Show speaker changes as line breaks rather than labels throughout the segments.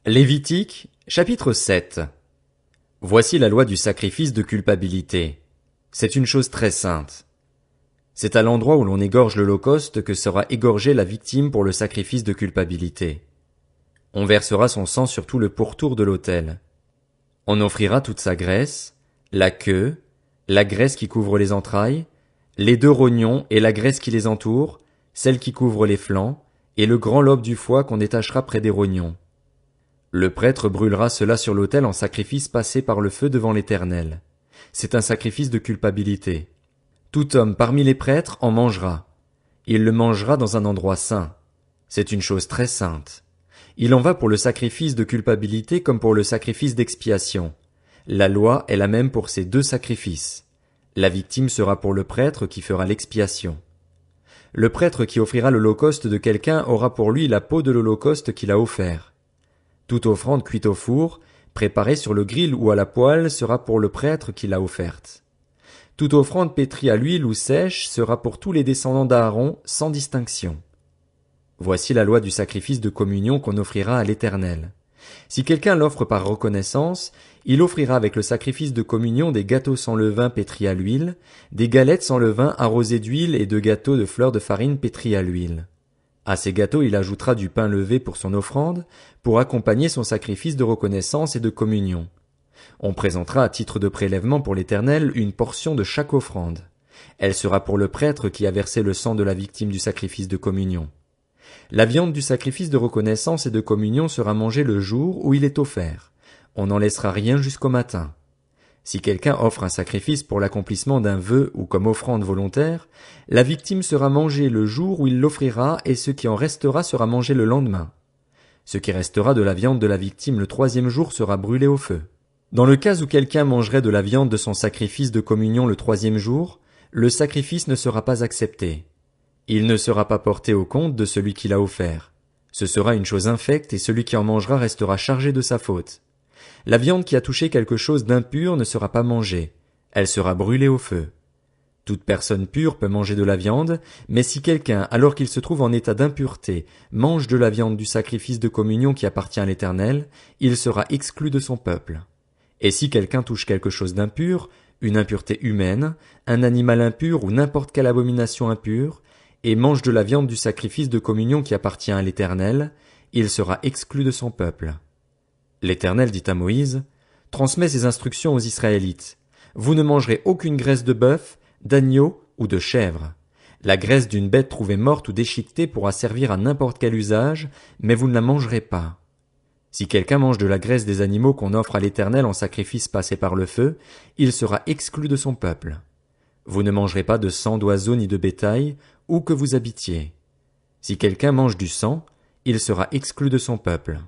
Lévitique, chapitre 7. Voici la loi du sacrifice de culpabilité. C'est une chose très sainte. C'est à l'endroit où l'on égorge l'holocauste que sera égorgée la victime pour le sacrifice de culpabilité. On versera son sang sur tout le pourtour de l'autel. On offrira toute sa graisse, la queue, la graisse qui couvre les entrailles, les deux rognons et la graisse qui les entoure, celle qui couvre les flancs, et le grand lobe du foie qu'on détachera près des rognons. Le prêtre brûlera cela sur l'autel en sacrifice passé par le feu devant l'Éternel. C'est un sacrifice de culpabilité. Tout homme parmi les prêtres en mangera. Il le mangera dans un endroit saint. C'est une chose très sainte. Il en va pour le sacrifice de culpabilité comme pour le sacrifice d'expiation. La loi est la même pour ces deux sacrifices. La victime sera pour le prêtre qui fera l'expiation. Le prêtre qui offrira l'holocauste de quelqu'un aura pour lui la peau de l'holocauste qu'il a offert. Toute offrande cuite au four, préparée sur le grill ou à la poêle, sera pour le prêtre qui l'a offerte. Toute offrande pétrie à l'huile ou sèche sera pour tous les descendants d'Aaron, sans distinction. Voici la loi du sacrifice de communion qu'on offrira à l'Éternel. Si quelqu'un l'offre par reconnaissance, il offrira avec le sacrifice de communion des gâteaux sans levain pétris à l'huile, des galettes sans levain arrosées d'huile et deux gâteaux de fleur de farine pétris à l'huile. À ces gâteaux il ajoutera du pain levé pour son offrande, pour accompagner son sacrifice de reconnaissance et de communion. On présentera à titre de prélèvement pour l'Éternel une portion de chaque offrande. Elle sera pour le prêtre qui a versé le sang de la victime du sacrifice de communion. La viande du sacrifice de reconnaissance et de communion sera mangée le jour où il est offert. On n'en laissera rien jusqu'au matin. Si quelqu'un offre un sacrifice pour l'accomplissement d'un vœu ou comme offrande volontaire, la victime sera mangée le jour où il l'offrira et ce qui en restera sera mangé le lendemain. Ce qui restera de la viande de la victime le troisième jour sera brûlé au feu. Dans le cas où quelqu'un mangerait de la viande de son sacrifice de communion le troisième jour, le sacrifice ne sera pas accepté. Il ne sera pas porté au compte de celui qui l'a offert. Ce sera une chose infecte et celui qui en mangera restera chargé de sa faute. La viande qui a touché quelque chose d'impur ne sera pas mangée. Elle sera brûlée au feu. Toute personne pure peut manger de la viande, mais si quelqu'un, alors qu'il se trouve en état d'impureté, mange de la viande du sacrifice de communion qui appartient à l'Éternel, il sera exclu de son peuple. Et si quelqu'un touche quelque chose d'impur, une impureté humaine, un animal impur ou n'importe quelle abomination impure, et mange de la viande du sacrifice de communion qui appartient à l'Éternel, il sera exclu de son peuple. L'Éternel dit à Moïse, « Transmets ces instructions aux Israélites. Vous ne mangerez aucune graisse de bœuf, d'agneau ou de chèvre. La graisse d'une bête trouvée morte ou déchiquetée pourra servir à n'importe quel usage, mais vous ne la mangerez pas. Si quelqu'un mange de la graisse des animaux qu'on offre à l'Éternel en sacrifice passé par le feu, il sera exclu de son peuple. Vous ne mangerez pas de sang d'oiseau ni de bétail, où que vous habitiez. Si quelqu'un mange du sang, il sera exclu de son peuple. »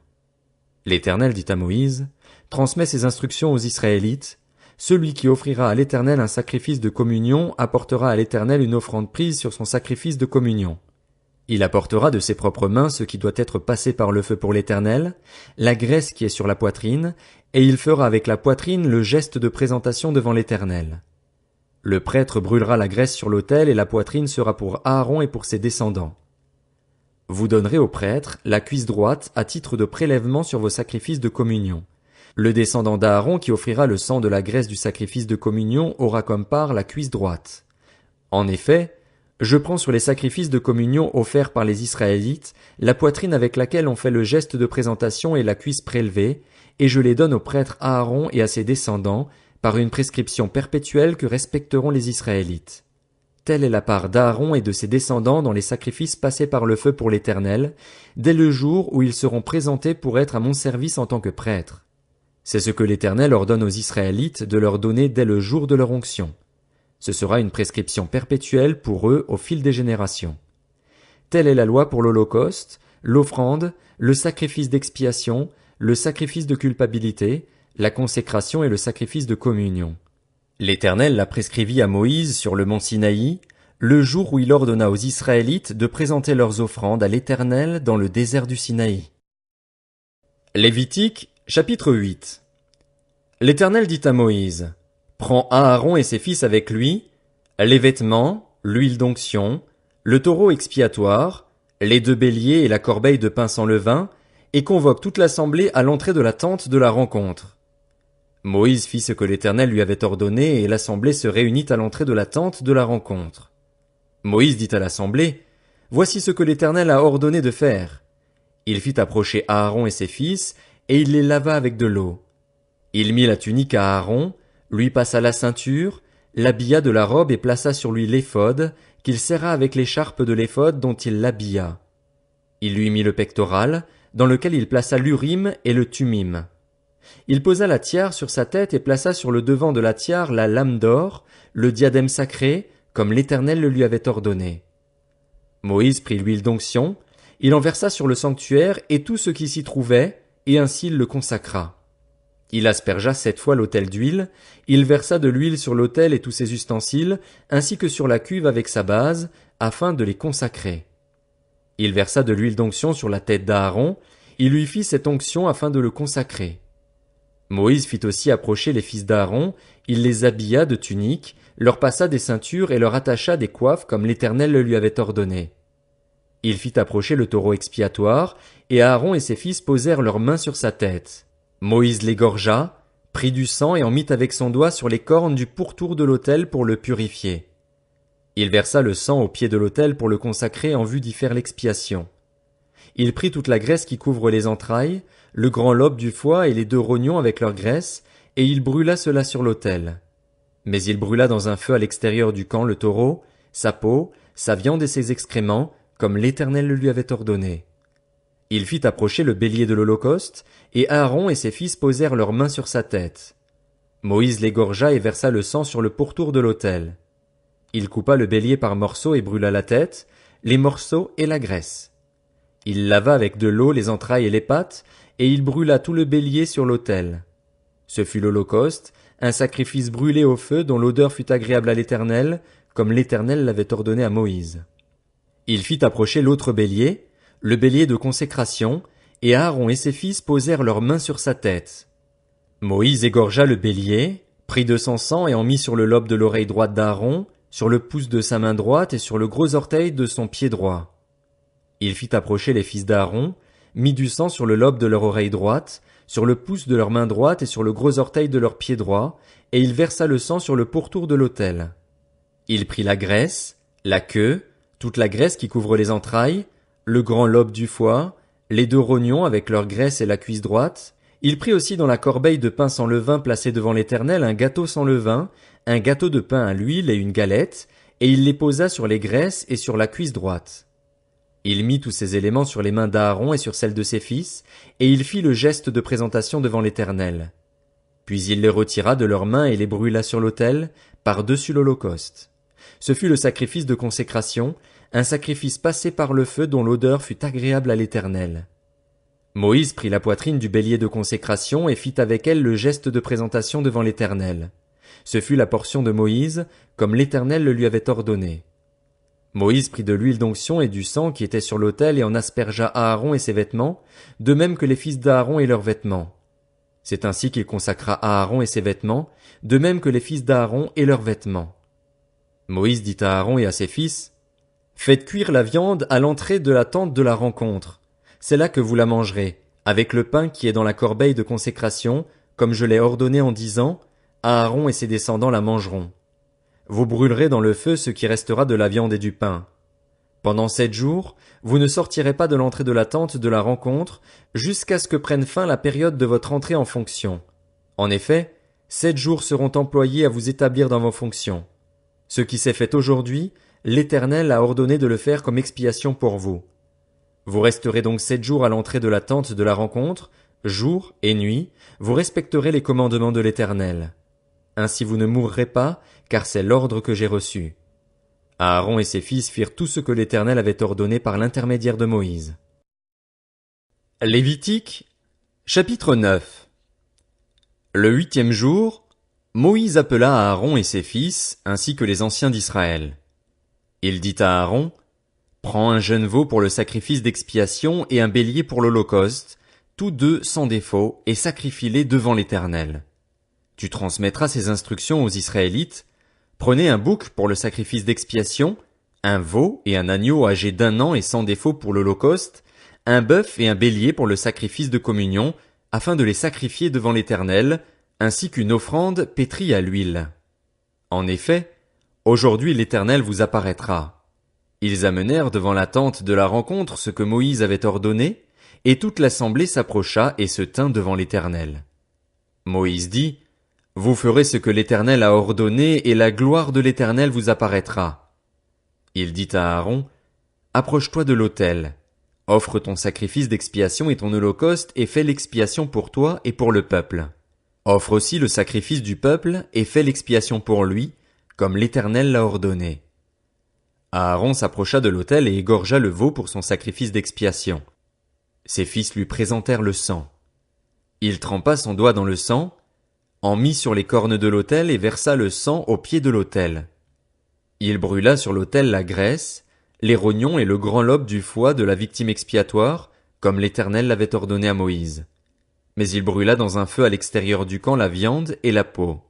L'Éternel dit à Moïse, « Transmets ces instructions aux Israélites. Celui qui offrira à l'Éternel un sacrifice de communion apportera à l'Éternel une offrande prise sur son sacrifice de communion. Il apportera de ses propres mains ce qui doit être passé par le feu pour l'Éternel, la graisse qui est sur la poitrine, et il fera avec la poitrine le geste de présentation devant l'Éternel. Le prêtre brûlera la graisse sur l'autel et la poitrine sera pour Aaron et pour ses descendants. Vous donnerez au prêtre la cuisse droite à titre de prélèvement sur vos sacrifices de communion. Le descendant d'Aaron qui offrira le sang de la graisse du sacrifice de communion aura comme part la cuisse droite. En effet, je prends sur les sacrifices de communion offerts par les Israélites la poitrine avec laquelle on fait le geste de présentation et la cuisse prélevée, et je les donne au prêtre Aaron et à ses descendants par une prescription perpétuelle que respecteront les Israélites. Telle est la part d'Aaron et de ses descendants dans les sacrifices passés par le feu pour l'Éternel, dès le jour où ils seront présentés pour être à mon service en tant que prêtres. C'est ce que l'Éternel ordonne aux Israélites de leur donner dès le jour de leur onction. Ce sera une prescription perpétuelle pour eux au fil des générations. Telle est la loi pour l'Holocauste, l'offrande, le sacrifice d'expiation, le sacrifice de culpabilité, la consécration et le sacrifice de communion. L'Éternel l'a prescrivit à Moïse sur le mont Sinaï, le jour où il ordonna aux Israélites de présenter leurs offrandes à l'Éternel dans le désert du Sinaï. Lévitique, chapitre 8. L'Éternel dit à Moïse, « Prends Aaron et ses fils avec lui, les vêtements, l'huile d'onction, le taureau expiatoire, les deux béliers et la corbeille de pain sans levain, et convoque toute l'assemblée à l'entrée de la tente de la rencontre. Moïse fit ce que l'Éternel lui avait ordonné, et l'assemblée se réunit à l'entrée de la tente de la rencontre. Moïse dit à l'assemblée, « Voici ce que l'Éternel a ordonné de faire. » Il fit approcher Aaron et ses fils, et il les lava avec de l'eau. Il mit la tunique à Aaron, lui passa la ceinture, l'habilla de la robe et plaça sur lui l'éphod, qu'il serra avec l'écharpe de l'éphod dont il l'habilla. Il lui mit le pectoral, dans lequel il plaça l'Urim et le Thummim. Il posa la tiare sur sa tête et plaça sur le devant de la tiare la lame d'or, le diadème sacré, comme l'Éternel le lui avait ordonné. Moïse prit l'huile d'onction, il en versa sur le sanctuaire et tout ce qui s'y trouvait, et ainsi il le consacra. Il aspergea 7 fois l'autel d'huile, il versa de l'huile sur l'autel et tous ses ustensiles, ainsi que sur la cuve avec sa base, afin de les consacrer. Il versa de l'huile d'onction sur la tête d'Aaron, il lui fit cette onction afin de le consacrer. Moïse fit aussi approcher les fils d'Aaron, il les habilla de tuniques, leur passa des ceintures et leur attacha des coiffes comme l'Éternel le lui avait ordonné. Il fit approcher le taureau expiatoire, et Aaron et ses fils posèrent leurs mains sur sa tête. Moïse l'égorgea, prit du sang et en mit avec son doigt sur les cornes du pourtour de l'autel pour le purifier. Il versa le sang au pied de l'autel pour le consacrer en vue d'y faire l'expiation. Il prit toute la graisse qui couvre les entrailles, le grand lobe du foie et les 2 rognons avec leur graisse, et il brûla cela sur l'autel. Mais il brûla dans un feu à l'extérieur du camp le taureau, sa peau, sa viande et ses excréments, comme l'Éternel le lui avait ordonné. Il fit approcher le bélier de l'Holocauste, et Aaron et ses fils posèrent leurs mains sur sa tête. Moïse l'égorgea et versa le sang sur le pourtour de l'autel. Il coupa le bélier par morceaux et brûla la tête, les morceaux et la graisse. Il lava avec de l'eau les entrailles et les pattes, et il brûla tout le bélier sur l'autel. Ce fut l'Holocauste, un sacrifice brûlé au feu dont l'odeur fut agréable à l'Éternel, comme l'Éternel l'avait ordonné à Moïse. Il fit approcher l'autre bélier, le bélier de consécration, et Aaron et ses fils posèrent leurs mains sur sa tête. Moïse égorgea le bélier, prit de son sang et en mit sur le lobe de l'oreille droite d'Aaron, sur le pouce de sa main droite et sur le gros orteil de son pied droit. Il fit approcher les fils d'Aaron, mit du sang sur le lobe de leur oreille droite, sur le pouce de leur main droite et sur le gros orteil de leur pied droit, et il versa le sang sur le pourtour de l'autel. Il prit la graisse, la queue, toute la graisse qui couvre les entrailles, le grand lobe du foie, les 2 rognons avec leur graisse et la cuisse droite. Il prit aussi dans la corbeille de pain sans levain placée devant l'Éternel un gâteau sans levain, un gâteau de pain à l'huile et une galette, et il les posa sur les graisses et sur la cuisse droite. Il mit tous ces éléments sur les mains d'Aaron et sur celles de ses fils, et il fit le geste de présentation devant l'Éternel. Puis il les retira de leurs mains et les brûla sur l'autel, par-dessus l'Holocauste. Ce fut le sacrifice de consécration, un sacrifice passé par le feu dont l'odeur fut agréable à l'Éternel. Moïse prit la poitrine du bélier de consécration et fit avec elle le geste de présentation devant l'Éternel. Ce fut la portion de Moïse, comme l'Éternel le lui avait ordonné. Moïse prit de l'huile d'onction et du sang qui était sur l'autel et en aspergea Aaron et ses vêtements, de même que les fils d'Aaron et leurs vêtements. C'est ainsi qu'il consacra Aaron et ses vêtements, de même que les fils d'Aaron et leurs vêtements. Moïse dit à Aaron et à ses fils, « Faites cuire la viande à l'entrée de la tente de la rencontre. C'est là que vous la mangerez, avec le pain qui est dans la corbeille de consécration, comme je l'ai ordonné en disant, Aaron et ses descendants la mangeront. Vous brûlerez dans le feu ce qui restera de la viande et du pain. Pendant 7 jours, vous ne sortirez pas de l'entrée de la tente de la rencontre, jusqu'à ce que prenne fin la période de votre entrée en fonction. En effet, 7 jours seront employés à vous établir dans vos fonctions. Ce qui s'est fait aujourd'hui, l'Éternel a ordonné de le faire comme expiation pour vous. Vous resterez donc 7 jours à l'entrée de la tente de la rencontre, jour et nuit, vous respecterez les commandements de l'Éternel. Ainsi vous ne mourrez pas, car c'est l'ordre que j'ai reçu. » Aaron et ses fils firent tout ce que l'Éternel avait ordonné par l'intermédiaire de Moïse. Lévitique, chapitre 9. Le 8e jour, Moïse appela Aaron et ses fils, ainsi que les anciens d'Israël. Il dit à Aaron, « Prends un jeune veau pour le sacrifice d'expiation et un bélier pour l'Holocauste, tous 2 sans défaut, et sacrifie-les devant l'Éternel. Tu transmettras ces instructions aux Israélites. Prenez un bouc pour le sacrifice d'expiation, un veau et un agneau âgés d'1 an et sans défaut pour l'Holocauste, un bœuf et un bélier pour le sacrifice de communion, afin de les sacrifier devant l'Éternel, ainsi qu'une offrande pétrie à l'huile. En effet, aujourd'hui l'Éternel vous apparaîtra. Ils amenèrent devant la tente de la rencontre ce que Moïse avait ordonné, et toute l'assemblée s'approcha et se tint devant l'Éternel. Moïse dit, vous ferez ce que l'Éternel a ordonné, et la gloire de l'Éternel vous apparaîtra. Il dit à Aaron, approche-toi de l'autel, offre ton sacrifice d'expiation et ton holocauste, et fais l'expiation pour toi et pour le peuple. Offre aussi le sacrifice du peuple, et fais l'expiation pour lui, comme l'Éternel l'a ordonné. Aaron s'approcha de l'autel et égorgea le veau pour son sacrifice d'expiation. Ses fils lui présentèrent le sang. Il trempa son doigt dans le sang, en mit sur les cornes de l'autel et versa le sang au pied de l'autel. Il brûla sur l'autel la graisse, les rognons et le grand lobe du foie de la victime expiatoire, comme l'Éternel l'avait ordonné à Moïse. Mais il brûla dans un feu à l'extérieur du camp la viande et la peau.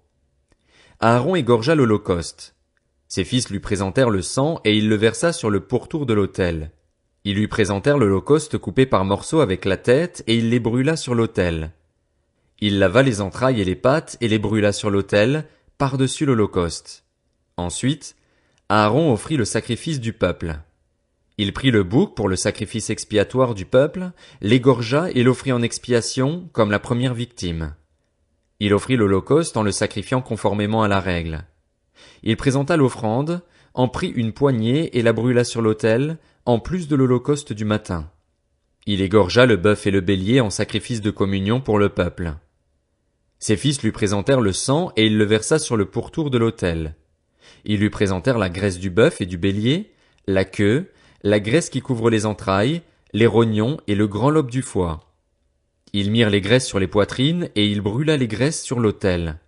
Aaron égorgea l'holocauste. Ses fils lui présentèrent le sang et il le versa sur le pourtour de l'autel. Ils lui présentèrent l'holocauste coupé par morceaux avec la tête et il les brûla sur l'autel. Il lava les entrailles et les pattes et les brûla sur l'autel, par-dessus l'holocauste. Ensuite, Aaron offrit le sacrifice du peuple. Il prit le bouc pour le sacrifice expiatoire du peuple, l'égorgea et l'offrit en expiation, comme la première victime. Il offrit l'holocauste en le sacrifiant conformément à la règle. Il présenta l'offrande, en prit une poignée et la brûla sur l'autel, en plus de l'holocauste du matin. Il égorgea le bœuf et le bélier en sacrifice de communion pour le peuple. Ses fils lui présentèrent le sang et il le versa sur le pourtour de l'autel. Ils lui présentèrent la graisse du bœuf et du bélier, la queue, la graisse qui couvre les entrailles, les rognons et le grand lobe du foie. Ils mirent les graisses sur les poitrines et il brûla les graisses sur l'autel.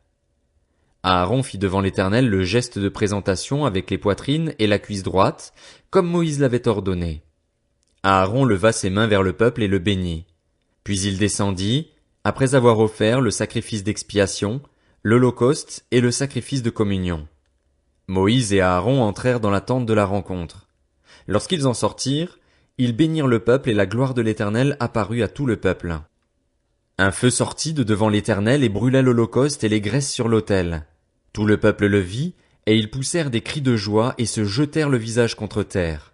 Aaron fit devant l'Éternel le geste de présentation avec les poitrines et la cuisse droite, comme Moïse l'avait ordonné. Aaron leva ses mains vers le peuple et le bénit. Puis il descendit, après avoir offert le sacrifice d'expiation, l'holocauste et le sacrifice de communion. Moïse et Aaron entrèrent dans la tente de la rencontre. Lorsqu'ils en sortirent, ils bénirent le peuple et la gloire de l'Éternel apparut à tout le peuple. Un feu sortit de devant l'Éternel et brûla l'holocauste et les graisses sur l'autel. Tout le peuple le vit, et ils poussèrent des cris de joie et se jetèrent le visage contre terre.